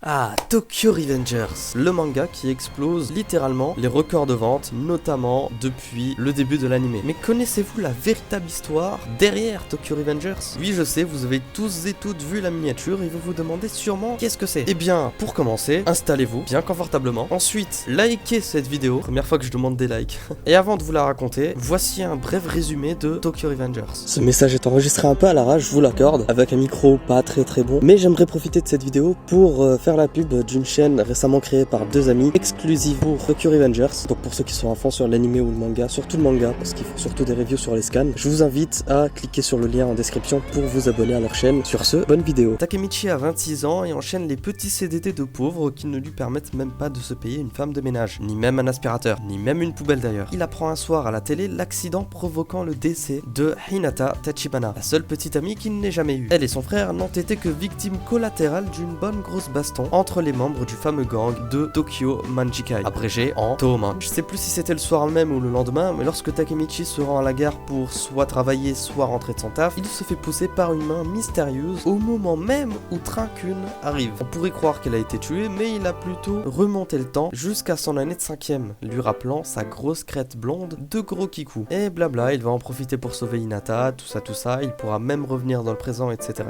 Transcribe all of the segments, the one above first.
Ah, Tokyo Revengers, le manga qui explose littéralement les records de vente, notamment depuis le début de l'anime. Mais connaissez-vous la véritable histoire derrière Tokyo Revengers? Oui, je sais, vous avez tous et toutes vu la miniature et vous vous demandez sûrement qu'est-ce que c'est. Eh bien, pour commencer, installez-vous bien confortablement. Ensuite, likez cette vidéo, première fois que je demande des likes. Et avant de vous la raconter, voici un bref résumé de Tokyo Revengers. Ce message est enregistré un peu à l'arrache, je vous l'accorde, avec un micro pas très bon, mais j'aimerais profiter de cette vidéo pour faire la pub d'une chaîne récemment créée par deux amis, exclusive pour Tokyo Revengers. Donc pour ceux qui sont à fond sur l'anime ou le manga, surtout le manga, parce qu'ils font surtout des reviews sur les scans, je vous invite à cliquer sur le lien en description pour vous abonner à leur chaîne. Sur ce, bonne vidéo. Takemichi a 26 ans et enchaîne les petits CDD de pauvres qui ne lui permettent même pas de se payer une femme de ménage, ni même un aspirateur, ni même une poubelle d'ailleurs. Il apprend un soir à la télé l'accident provoquant le décès de Hinata Tachibana, la seule petite amie qu'il n'ait jamais eue. Elle et son frère n'ont été que victimes collatérales d'une bonne grosse baston entre les membres du fameux gang de Tokyo Manjikai, abrégé en Toman. Je sais plus si c'était le soir même ou le lendemain, mais lorsque Takemichi se rend à la gare pour soit travailler, soit rentrer de son taf, il se fait pousser par une main mystérieuse au moment même où Trinkun arrive. On pourrait croire qu'elle a été tuée, mais il a plutôt remonté le temps jusqu'à son année de 5ème, lui rappelant sa grosse crête blonde de gros kikou. Et blabla, il va en profiter pour sauver Hinata, tout ça, il pourra même revenir dans le présent, etc.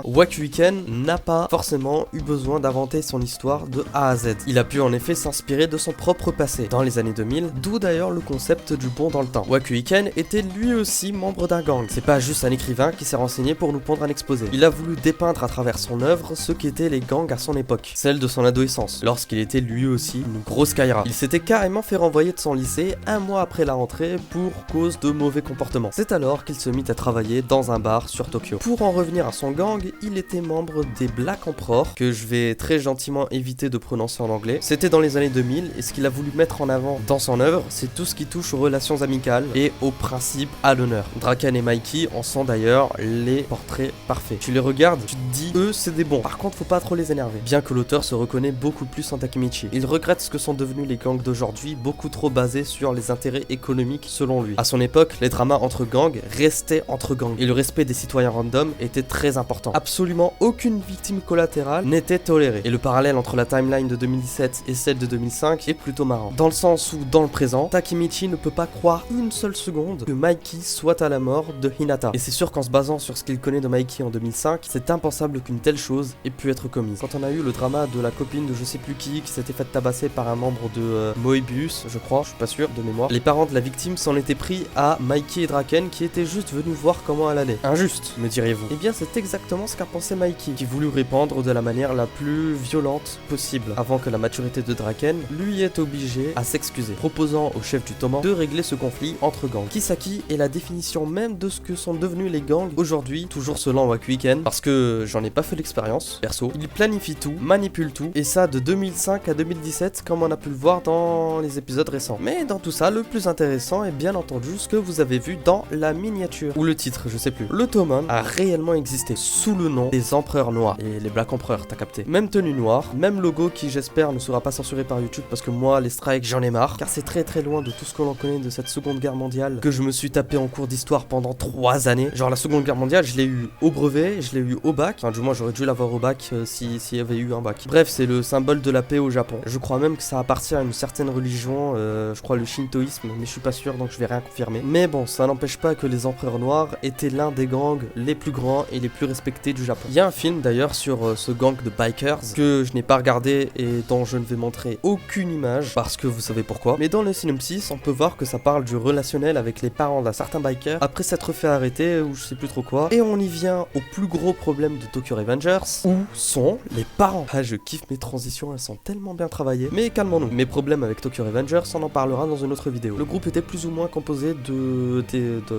Wakuiken n'a pas forcément eu besoin d'inventer son histoire de A à Z. Il a pu en effet s'inspirer de son propre passé dans les années 2000, d'où d'ailleurs le concept du bond dans le temps. Wakuiken était lui aussi membre d'un gang. C'est pas juste un écrivain qui s'est renseigné pour nous pondre un exposé. Il a voulu dépeindre à travers son œuvre ce qu'étaient les gangs à son époque, celle de son adolescence, lorsqu'il était lui aussi une grosse caïra. Il s'était carrément fait renvoyer de son lycée un mois après la rentrée pour cause de mauvais comportements. C'est alors qu'il se mit à travailler dans un bar sur Tokyo. Pour en revenir à son gang, il était membre des Black Emperor, que je vais très gentiment éviter de prononcer en anglais. C'était dans les années 2000 et ce qu'il a voulu mettre en avant dans son œuvre, c'est tout ce qui touche aux relations amicales et aux principes à l'honneur. Draken et Mikey en sont d'ailleurs les portraits parfaits. Tu les regardes, tu te dis, eux c'est des bons. Par contre, faut pas trop les énerver. Bien que l'auteur se reconnaît beaucoup plus en Takemichi. Il regrette ce que sont devenus les gangs d'aujourd'hui, beaucoup trop basés sur les intérêts économiques selon lui. À son époque, les dramas entre gangs restaient entre gangs et le respect des citoyens random était très important. Absolument aucune victime collatérale n'était tolérée. Et le parallèle entre la timeline de 2017 et celle de 2005 est plutôt marrant. Dans le sens où, dans le présent, Takemichi ne peut pas croire une seule seconde que Mikey soit à la mort de Hinata. Et c'est sûr qu'en se basant sur ce qu'il connaît de Mikey en 2005, c'est impensable qu'une telle chose ait pu être commise. Quand on a eu le drama de la copine de je sais plus qui s'était fait tabasser par un membre de Moebius, je crois, je suis pas sûr de mémoire, les parents de la victime s'en étaient pris à Mikey et Draken qui étaient juste venus voir comment elle allait. Injuste, me direz-vous. Et bien c'est exactement ce qu'a pensé Mikey, qui voulut répandre de la manière la plus violente possible, avant que la maturité de Draken lui est obligée à s'excuser, proposant au chef du Toman de régler ce conflit entre gangs. Kisaki est la définition même de ce que sont devenus les gangs aujourd'hui, toujours selon Wakuiken, parce que j'en ai pas fait l'expérience, perso. Il planifie tout, manipule tout, et ça de 2005 à 2017, comme on a pu le voir dans les épisodes récents. Mais dans tout ça, le plus intéressant est bien entendu ce que vous avez vu dans la miniature, ou le titre, je sais plus. Le Toman a réellement existé sous le nom des Empereurs Noirs, et les Black Empereurs, t'as capté. Même tenue noire, même logo qui j'espère ne sera pas censuré par YouTube parce que moi les strikes j'en ai marre, car c'est très loin de tout ce que l'on connaît de cette seconde guerre mondiale que je me suis tapé en cours d'histoire pendant 3 années. Genre la seconde guerre mondiale je l'ai eu au brevet, je l'ai eu au bac, enfin du moins j'aurais dû l'avoir au bac s'il y avait eu un bac. Bref, c'est le symbole de la paix au Japon. Je crois même que ça appartient à une certaine religion, je crois le shintoïsme, mais je suis pas sûr donc je vais rien confirmer. Mais bon, ça n'empêche pas que les Empereurs Noirs étaient l'un des gangs les plus grands et les plus respectés du Japon. Il y a un film d'ailleurs sur ce gang de bikers que je n'ai pas regardé et dont je ne vais montrer aucune image parce que vous savez pourquoi. Mais dans le synopsis, on peut voir que ça parle du relationnel avec les parents d'un certain biker après s'être fait arrêter ou je sais plus trop quoi. Et on y vient au plus gros problème de Tokyo Revengers, où sont les parents. Ah, je kiffe mes transitions, elles sont tellement bien travaillées. Mais calmons-nous. Mes problèmes avec Tokyo Revengers, on en parlera dans une autre vidéo. Le groupe était plus ou moins composé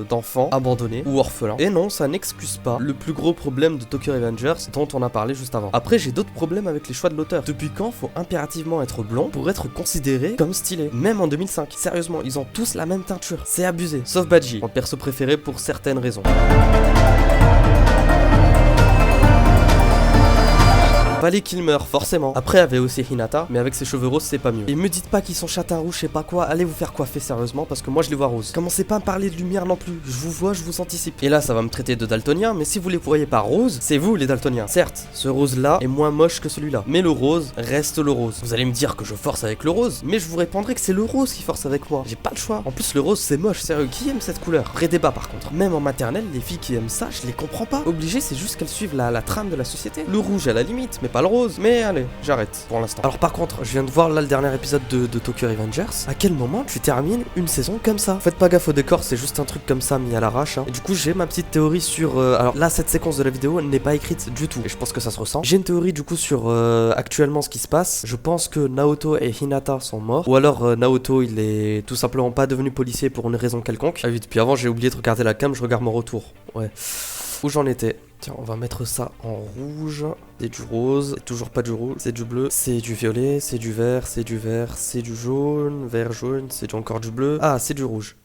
d'enfants abandonnés ou orphelins. Et non, ça n'excuse pas le plus gros problème de Tokyo Revengers dont on a parlé juste avant. Après, j'ai d'autres problèmes avec les choix de l'auteur. Depuis quand faut impérativement être blond pour être considéré comme stylé? Même en 2005. Sérieusement, ils ont tous la même teinture. C'est abusé. Sauf Badji, mon perso préféré pour certaines raisons. Fallait qu'il meure, forcément. Après, il y avait aussi Hinata, mais avec ses cheveux roses, c'est pas mieux. Et me dites pas qu'ils sont châtain rouge, je sais pas quoi, allez vous faire coiffer sérieusement, parce que moi je les vois roses. Commencez pas à me parler de lumière non plus, je vous vois, je vous anticipe. Et là, ça va me traiter de daltonien, mais si vous les voyez pas roses, c'est vous les daltoniens. Certes, ce rose-là est moins moche que celui-là, mais le rose reste le rose. Vous allez me dire que je force avec le rose, mais je vous répondrai que c'est le rose qui force avec moi. J'ai pas le choix. En plus, le rose, c'est moche, sérieux, qui aime cette couleur? Vrai débat par contre. Même en maternelle, les filles qui aiment ça, je les comprends pas. Obligé, c'est juste qu'elles suivent la trame de la société. Le rouge à la limite, mais pas le rose. Mais allez, j'arrête pour l'instant. Alors par contre, je viens de voir là le dernier épisode de Tokyo Revengers. À quel moment tu termines une saison comme ça? Faites pas gaffe au décor, c'est juste un truc comme ça mis à l'arrache. Et du coup, j'ai ma petite théorie sur... alors là, cette séquence de la vidéo n'est pas écrite du tout. Et je pense que ça se ressent. J'ai une théorie du coup sur actuellement ce qui se passe. Je pense que Naoto et Hinata sont morts. Ou alors Naoto, il est tout simplement pas devenu policier pour une raison quelconque. Ah oui, depuis avant, j'ai oublié de regarder la cam, je regarde mon retour. Ouais. Où j'en étais? Tiens, on va mettre ça en rouge. C'est du rose, c'est toujours pas du rouge, c'est du bleu, c'est du violet, c'est du vert, c'est du vert, c'est du jaune, vert, jaune, c'est encore du bleu. Ah, c'est du rouge.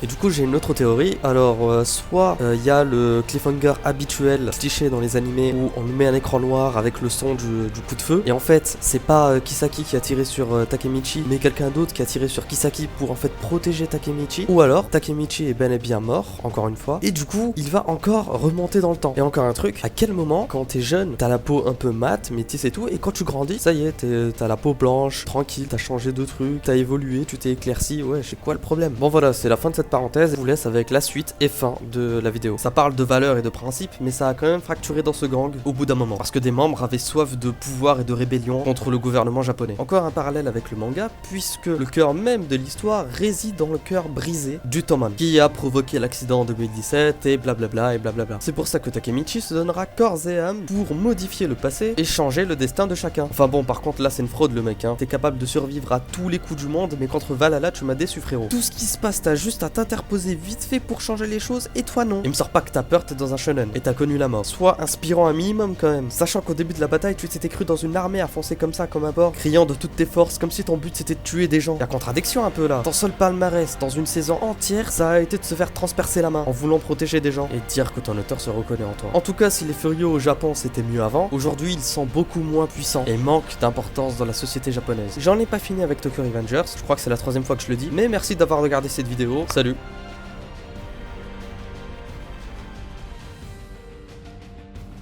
Et du coup j'ai une autre théorie, alors soit il y a le cliffhanger habituel, cliché dans les animés où on nous met un écran noir avec le son du coup de feu, et en fait c'est pas Kisaki qui a tiré sur Takemichi, mais quelqu'un d'autre qui a tiré sur Kisaki pour en fait protéger Takemichi, ou alors Takemichi est bel et bien mort, encore une fois, et du coup il va encore remonter dans le temps. Et encore un truc, à quel moment quand t'es jeune, t'as la peau un peu mate, métisse et tout, et quand tu grandis, ça y est, t'as la peau blanche, tranquille, t'as changé de truc, t'as évolué, tu t'es éclairci, ouais, c'est quoi le problème? Bon voilà, c'est la fin de cette parenthèse, je vous laisse avec la suite et fin de la vidéo. Ça parle de valeurs et de principes, mais ça a quand même fracturé dans ce gang au bout d'un moment, parce que des membres avaient soif de pouvoir et de rébellion contre le gouvernement japonais. Encore un parallèle avec le manga, puisque le cœur même de l'histoire réside dans le cœur brisé du Toman, qui a provoqué l'accident en 2017 et blablabla et blablabla. C'est pour ça que Takemichi se donnera corps et âme pour modifier le passé et changer le destin de chacun. Enfin bon, par contre là c'est une fraude le mec, hein. T'es capable de survivre à tous les coups du monde, mais contre Valhalla tu m'as déçu frérot. Tout ce qui se passe, t'as juste à t'interposer vite fait pour changer les choses, et toi non. Et me sors pas que t'as peur, t'es dans un shonen et t'as connu la mort. Sois inspirant un minimum quand même, sachant qu'au début de la bataille tu t'étais cru dans une armée à foncer comme ça comme un porc, criant de toutes tes forces comme si ton but c'était de tuer des gens. Y'a contradiction un peu là. Ton seul palmarès dans une saison entière, ça a été de se faire transpercer la main en voulant protéger des gens et dire que ton auteur se reconnaît en toi. En tout cas, si les furieux au Japon c'était mieux avant, aujourd'hui ils sont beaucoup moins puissants et manquent d'importance dans la société japonaise. J'en ai pas fini avec Tokyo Revengers, je crois que c'est la troisième fois que je le dis, mais merci d'avoir regardé cette vidéo, salut.